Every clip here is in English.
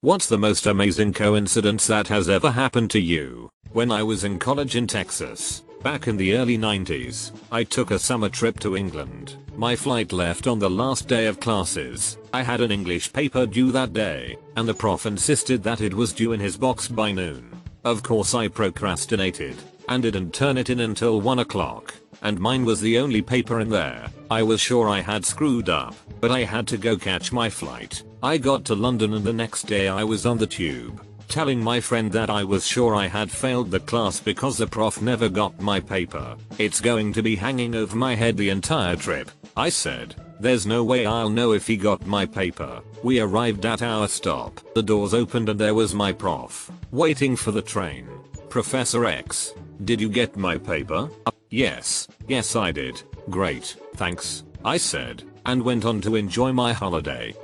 What's the most amazing coincidence that has ever happened to you? When I was in college in Texas, back in the early 90s, I took a summer trip to England. My flight left on the last day of classes. I had an English paper due that day, and the prof insisted that it was due in his box by noon. Of course I procrastinated, and didn't turn it in until 1 o'clock. And mine was the only paper in there. I was sure I had screwed up, but I had to go catch my flight. I got to London and the next day I was on the tube, telling my friend that I was sure I had failed the class because the prof never got my paper. It's going to be hanging over my head the entire trip, I said. There's no way I'll know if he got my paper. We arrived at our stop. The doors opened and there was my prof, waiting for the train. Professor X, did you get my paper? Yes I did. Great, thanks, I said, and went on to enjoy my holiday.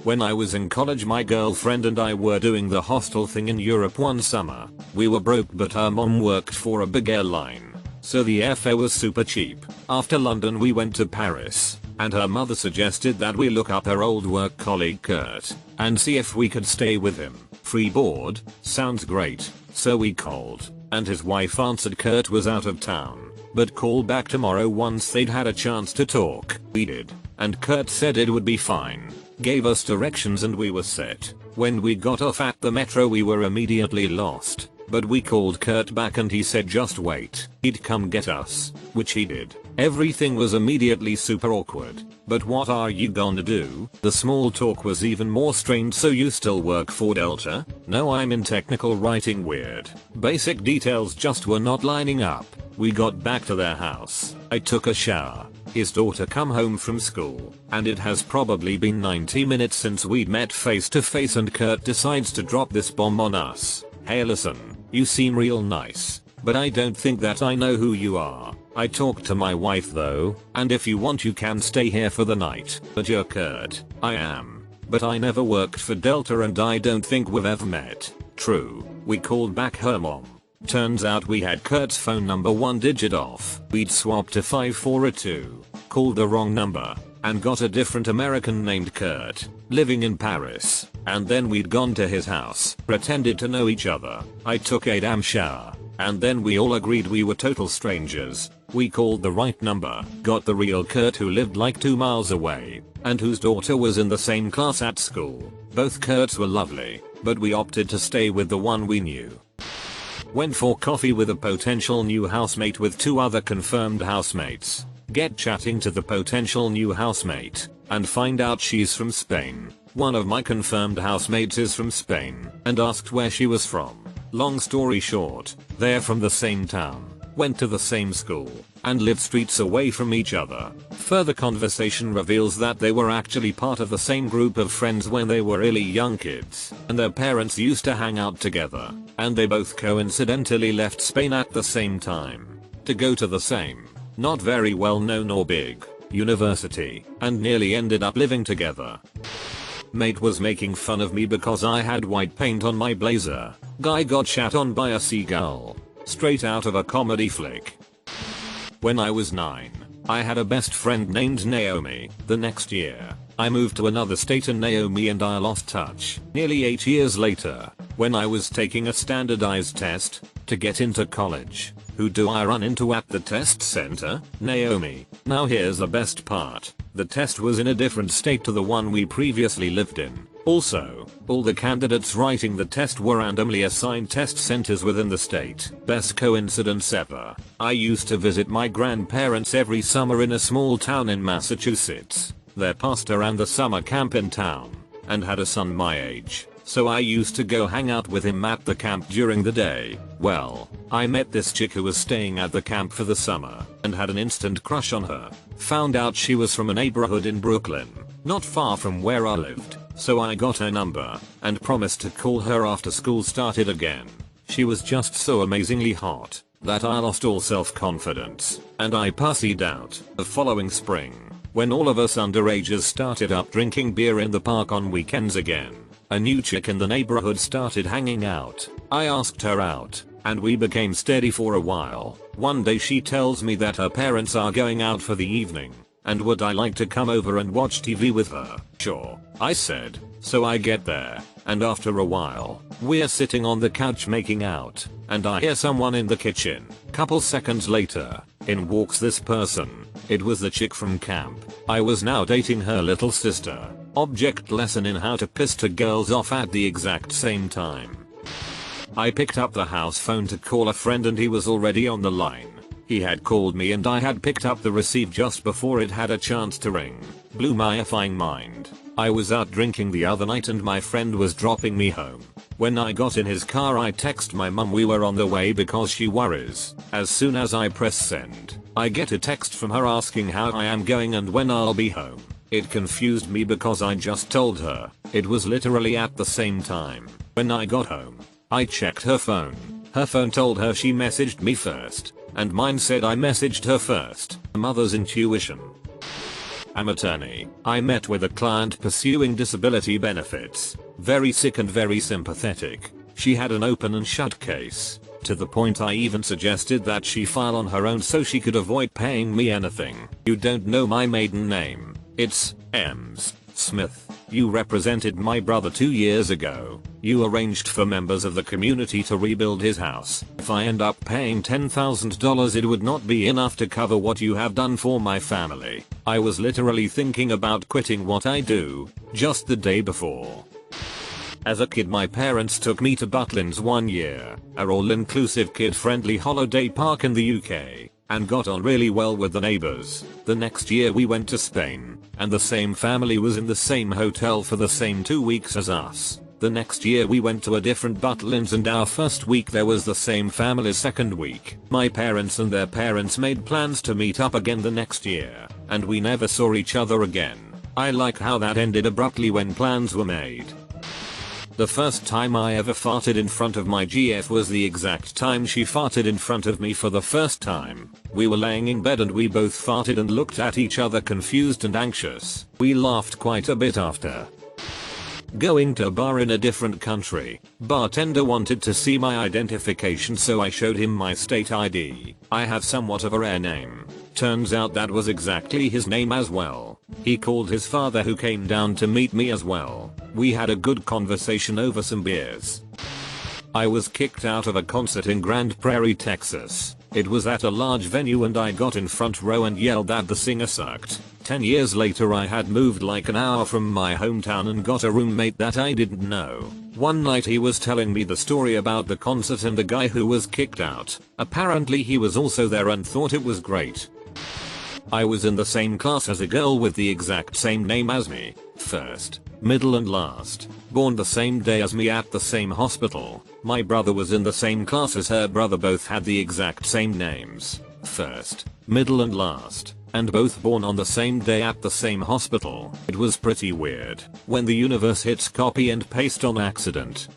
When I was in college, my girlfriend and I were doing the hostel thing in Europe one summer. We were broke, but her mom worked for a big airline, so the airfare was super cheap. After London we went to Paris, and her mother suggested that we look up her old work colleague Kurt, and see if we could stay with him. Free board, sounds great, so we called, and his wife answered Kurt was out of town, but call back tomorrow once they'd had a chance to talk. We did, and Kurt said it would be fine, gave us directions and we were set. When we got off at the metro we were immediately lost, but we called Kurt back and he said just wait, he'd come get us, which he did. Everything was immediately super awkward, but what are you gonna do? The small talk was even more strained. So you still work for Delta? No, I'm in technical writing. Weird. Basic details just were not lining up. We got back to their house. I took a shower. His daughter come home from school, and it has probably been 90 minutes since we'd met face to face, and Kurt decides to drop this bomb on us. Hey listen, you seem real nice, but I don't think that I know who you are. I talked to my wife though, and if you want you can stay here for the night. But you're Kurt. I am. But I never worked for Delta and I don't think we've ever met. True. We called back her mom. Turns out we had Kurt's phone number 1 digit off. We'd swapped a 5 for a 2, called the wrong number, and got a different American named Kurt, living in Paris. And then we'd gone to his house, pretended to know each other. I took a damn shower, and then we all agreed we were total strangers. We called the right number, got the real Kurt who lived like 2 miles away, and whose daughter was in the same class at school. Both Kurts were lovely, but we opted to stay with the one we knew. Went for coffee with a potential new housemate with 2 other confirmed housemates. Get chatting to the potential new housemate, and find out she's from Spain. One of my confirmed housemates is from Spain, and asked where she was from. Long story short, they're from the same town, went to the same school, and live streets away from each other. Further conversation reveals that they were actually part of the same group of friends when they were really young kids, and their parents used to hang out together, and they both coincidentally left Spain at the same time to go to the same, not very well known or big, university, and nearly ended up living together. Mate was making fun of me because I had white paint on my blazer. Guy got shat on by a seagull. Straight out of a comedy flick. When I was 9, I had a best friend named Naomi. The next year, I moved to another state and Naomi and I lost touch. Nearly 8 years later, when I was taking a standardized test to get into college, who do I run into at the test center? Naomi. Now here's the best part. The test was in a different state to the one we previously lived in. Also, all the candidates writing the test were randomly assigned test centers within the state. Best coincidence ever. I used to visit my grandparents every summer in a small town in Massachusetts. Their pastor ran the summer camp in town, and had a son my age, so I used to go hang out with him at the camp during the day. Well, I met this chick who was staying at the camp for the summer, and had an instant crush on her. Found out she was from a neighborhood in Brooklyn, not far from where I lived. So I got her number, and promised to call her after school started again. She was just so amazingly hot, that I lost all self-confidence, and I pussied out. The following spring, when all of us underagers started up drinking beer in the park on weekends again, a new chick in the neighborhood started hanging out. I asked her out, and we became steady for a while. One day she tells me that her parents are going out for the evening, and would I like to come over and watch TV with her? Sure, I said. So I get there, and after a while, we're sitting on the couch making out, and I hear someone in the kitchen. Couple seconds later, in walks this person. It was the chick from camp. I was now dating her little sister. Object lesson in how to piss two girls off at the exact same time. I picked up the house phone to call a friend and he was already on the line. He had called me and I had picked up the receive just before it had a chance to ring. Blew my effing mind. I was out drinking the other night and my friend was dropping me home. When I got in his car I text my mum we were on the way because she worries. As soon as I press send, I get a text from her asking how I am going and when I'll be home. It confused me because I just told her. It was literally at the same time. When I got home, I checked her phone. Her phone told her she messaged me first, and mine said I messaged her first. Mother's intuition. I'm attorney. I met with a client pursuing disability benefits. Very sick and very sympathetic. She had an open and shut case. To the point I even suggested that she file on her own so she could avoid paying me anything. You don't know my maiden name. It's Ems Smith. You represented my brother 2 years ago. You arranged for members of the community to rebuild his house. If I end up paying $10,000 it would not be enough to cover what you have done for my family. I was literally thinking about quitting what I do, just the day before. As a kid my parents took me to Butlins one year, a all-inclusive kid-friendly holiday park in the UK, and got on really well with the neighbors. The next year we went to Spain, and the same family was in the same hotel for the same 2 weeks as us. The next year we went to a different Butlins and our first week there was the same family's second week. My parents and their parents made plans to meet up again the next year, and we never saw each other again. I like how that ended abruptly when plans were made. The first time I ever farted in front of my GF was the exact time she farted in front of me for the first time. We were laying in bed and we both farted and looked at each other confused and anxious. We laughed quite a bit after. Going to a bar in a different country. Bartender wanted to see my identification so I showed him my state ID. I have somewhat of a rare name. Turns out that was exactly his name as well. He called his father who came down to meet me as well. We had a good conversation over some beers. I was kicked out of a concert in Grand Prairie, Texas. It was at a large venue and I got in front row and yelled that the singer sucked. 10 years later I had moved like an hour from my hometown and got a roommate that I didn't know. One night he was telling me the story about the concert and the guy who was kicked out. Apparently he was also there and thought it was great. I was in the same class as a girl with the exact same name as me. First, middle and last. Born the same day as me at the same hospital. My brother was in the same class as her brother, both had the exact same names. First, middle and last. And both born on the same day at the same hospital. It was pretty weird when the universe hits copy and paste on accident.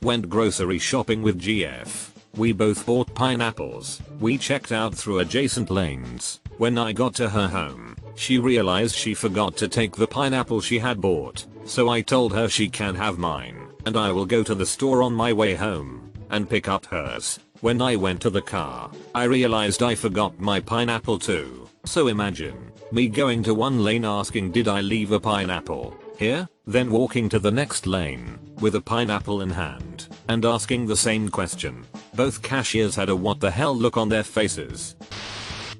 Went grocery shopping with GF. We both bought pineapples. We checked out through adjacent lanes. When I got to her home, she realized she forgot to take the pineapple she had bought. So I told her she can have mine, and I will go to the store on my way home and pick up hers. When I went to the car, I realized I forgot my pineapple too. So imagine me going to one lane asking did I leave a pineapple here, then walking to the next lane with a pineapple in hand and asking the same question. Both cashiers had a what the hell look on their faces.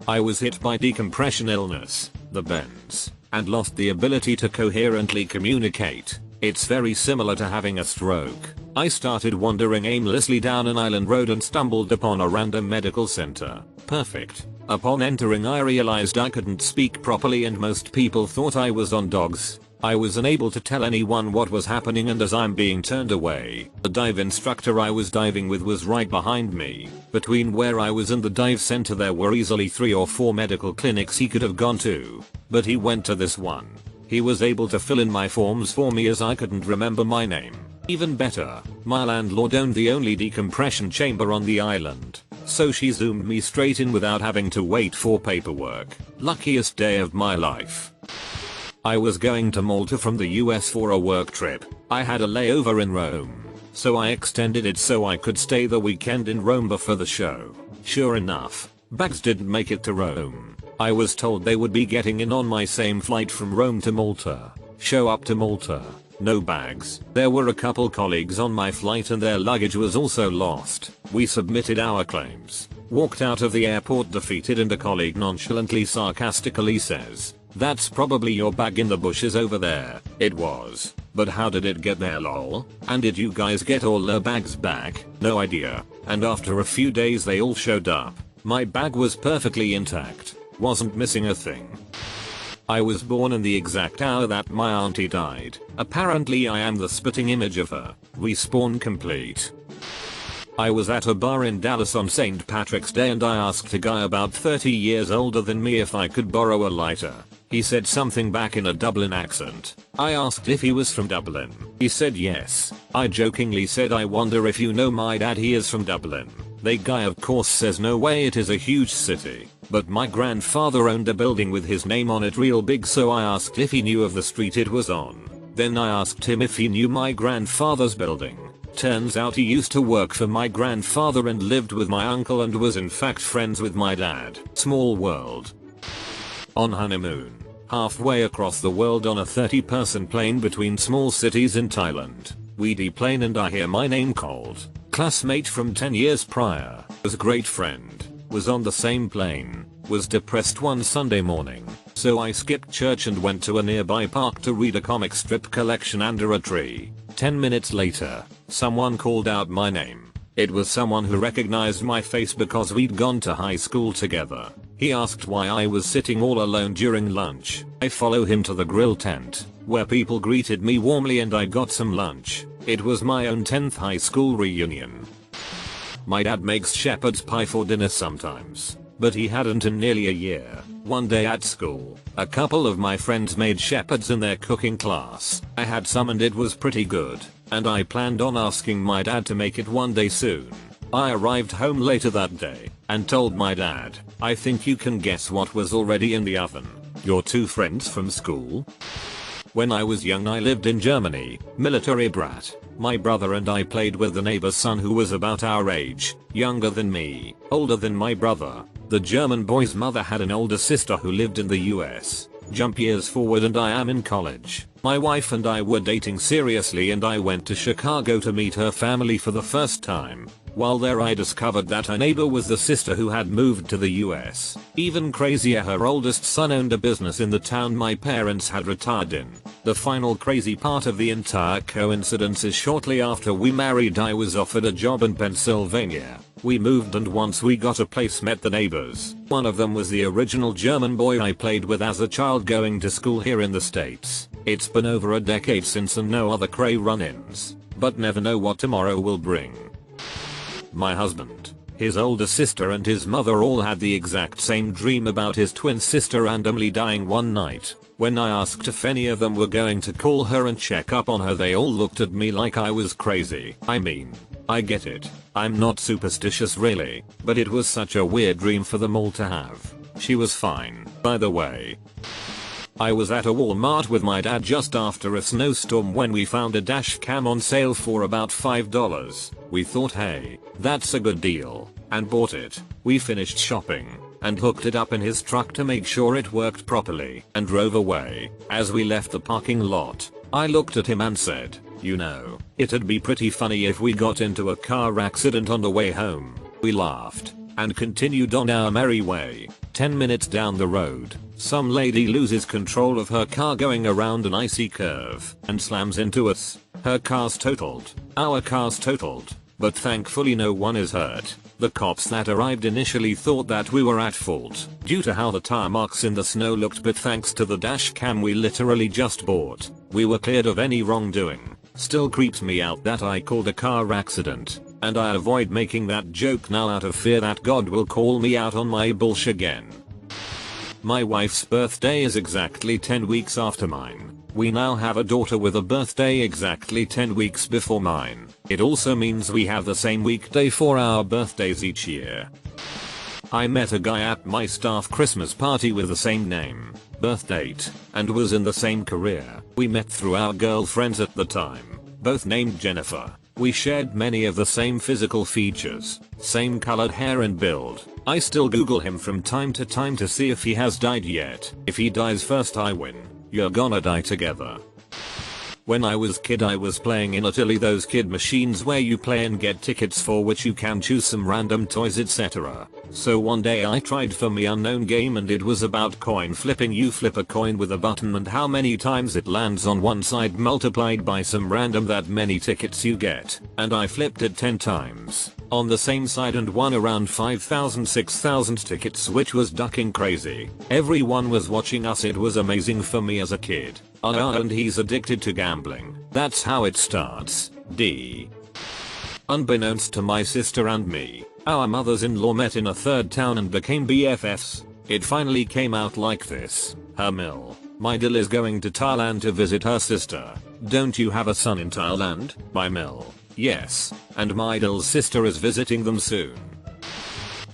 I was hit by decompression illness, the bends, and lost the ability to coherently communicate. It's very similar to having a stroke. I started wandering aimlessly down an island road and stumbled upon a random medical center. Perfect. Upon entering I realized I couldn't speak properly and most people thought I was on dogs. I was unable to tell anyone what was happening, and as I'm being turned away, the dive instructor I was diving with was right behind me. Between where I was and the dive center there were easily 3 or 4 medical clinics he could have gone to, but he went to this one. He was able to fill in my forms for me as I couldn't remember my name. Even better, my landlord owned the only decompression chamber on the island, so she zoomed me straight in without having to wait for paperwork. Luckiest day of my life. I was going to Malta from the US for a work trip. I had a layover in Rome, so I extended it so I could stay the weekend in Rome before the show. Sure enough, bags didn't make it to Rome. I was told they would be getting in on my same flight from Rome to Malta. Show up to Malta. No bags. There were a couple colleagues on my flight and their luggage was also lost. We submitted our claims. Walked out of the airport defeated and a colleague nonchalantly sarcastically says, "That's probably your bag in the bushes over there." It was. But how did it get there lol? And did you guys get all the bags back? No idea. And after a few days they all showed up. My bag was perfectly intact. Wasn't missing a thing. I was born in the exact hour that my auntie died. Apparently I am the spitting image of her. Respawn complete. I was at a bar in Dallas on St. Patrick's Day and I asked a guy about 30 years older than me if I could borrow a lighter. He said something back in a Dublin accent. I asked if he was from Dublin. He said yes. I jokingly said, "I wonder if you know my dad, he is from Dublin." The guy of course says no way, it is a huge city. But my grandfather owned a building with his name on it real big, so I asked if he knew of the street it was on. Then I asked him if he knew my grandfather's building. Turns out he used to work for my grandfather and lived with my uncle and was in fact friends with my dad. Small world. On honeymoon. Halfway across the world on a 30-person plane between small cities in Thailand. We deplane and I hear my name called. Classmate from 10 years prior. Was great friend. Was on the same plane. Was depressed one Sunday morning. So I skipped church and went to a nearby park to read a comic strip collection under a tree. 10 minutes later, someone called out my name. It was someone who recognized my face because we'd gone to high school together. He asked why I was sitting all alone during lunch. I follow him to the grill tent, where people greeted me warmly and I got some lunch. It was my own 10th high school reunion. My dad makes shepherd's pie for dinner sometimes, but he hadn't in nearly a year. One day at school, a couple of my friends made shepherd's in their cooking class. I had some and it was pretty good, and I planned on asking my dad to make it one day soon. I arrived home later that day and told my dad, "I think you can guess what was already in the oven. Your two friends from school?" When I was young I lived in Germany, military brat. My brother and I played with the neighbor's son who was about our age, younger than me, older than my brother. The German boy's mother had an older sister who lived in the US. Jump years forward and I am in college. My wife and I were dating seriously and I went to Chicago to meet her family for the first time. While there I discovered that her neighbor was the sister who had moved to the US. Even crazier, her oldest son owned a business in the town my parents had retired in. The final crazy part of the entire coincidence is shortly after we married I was offered a job in Pennsylvania. We moved and once we got a place met the neighbors. One of them was the original German boy I played with as a child going to school here in the States. It's been over a decade since and no other cray run-ins. But never know what tomorrow will bring. My husband, his older sister and his mother all had the exact same dream about his twin sister randomly dying one night. When I asked if any of them were going to call her and check up on her, they all looked at me like I was crazy. I mean, I get it. I'm not superstitious really, but it was such a weird dream for them all to have. She was fine, by the way. I was at a Walmart with my dad just after a snowstorm when we found a dash cam on sale for about $5. We thought, hey, that's a good deal, and bought it. We finished shopping and hooked it up in his truck to make sure it worked properly and drove away. As we left the parking lot, I looked at him and said, "You know, it'd be pretty funny if we got into a car accident on the way home." We laughed and continued on our merry way. 10 minutes down the road, some lady loses control of her car going around an icy curve and slams into us. Her car's totaled. Our car's totaled. But thankfully no one is hurt. The cops that arrived initially thought that we were at fault due to how the tire marks in the snow looked, but thanks to the dash cam we literally just bought, we were cleared of any wrongdoing. Still creeps me out that I called a car accident, and I avoid making that joke now out of fear that God will call me out on my bullshit again. My wife's birthday is exactly 10 weeks after mine. We now have a daughter with a birthday exactly 10 weeks before mine. It also means we have the same weekday for our birthdays each year. I met a guy at my staff Christmas party with the same name, birth date, and was in the same career. We met through our girlfriends at the time, both named Jennifer. We shared many of the same physical features, same colored hair and build. I still Google him from time to time to see if he has died yet. If he dies first I win. You're gonna die together. When I was kid I was playing in Italy, those kid machines where you play and get tickets for which you can choose some random toys etc. So one day I tried for me unknown game and it was about coin flipping. You flip a coin with a button and how many times it lands on one side multiplied by some random that many tickets you get. And I flipped it 10 times on the same side and won around 5,000 6,000 tickets, which was ducking crazy. Everyone was watching us. It was amazing for me as a kid. And he's addicted to gambling. That's how it starts. D. Unbeknownst to my sister and me, our mothers-in-law met in a third town and became BFFs. It finally came out like this. My Dill is going to Thailand to visit her sister. Don't you have a son in Thailand? My Mill. Yes. And my Dill's sister is visiting them soon.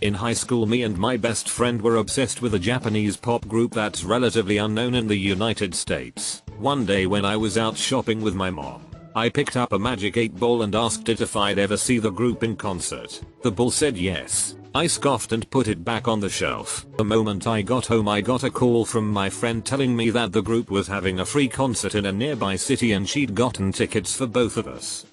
In high school me and my best friend were obsessed with a Japanese pop group that's relatively unknown in the United States. One day when I was out shopping with my mom, I picked up a Magic 8 ball and asked it if I'd ever see the group in concert. The ball said yes. I scoffed and put it back on the shelf. The moment I got home I got a call from my friend telling me that the group was having a free concert in a nearby city and she'd gotten tickets for both of us.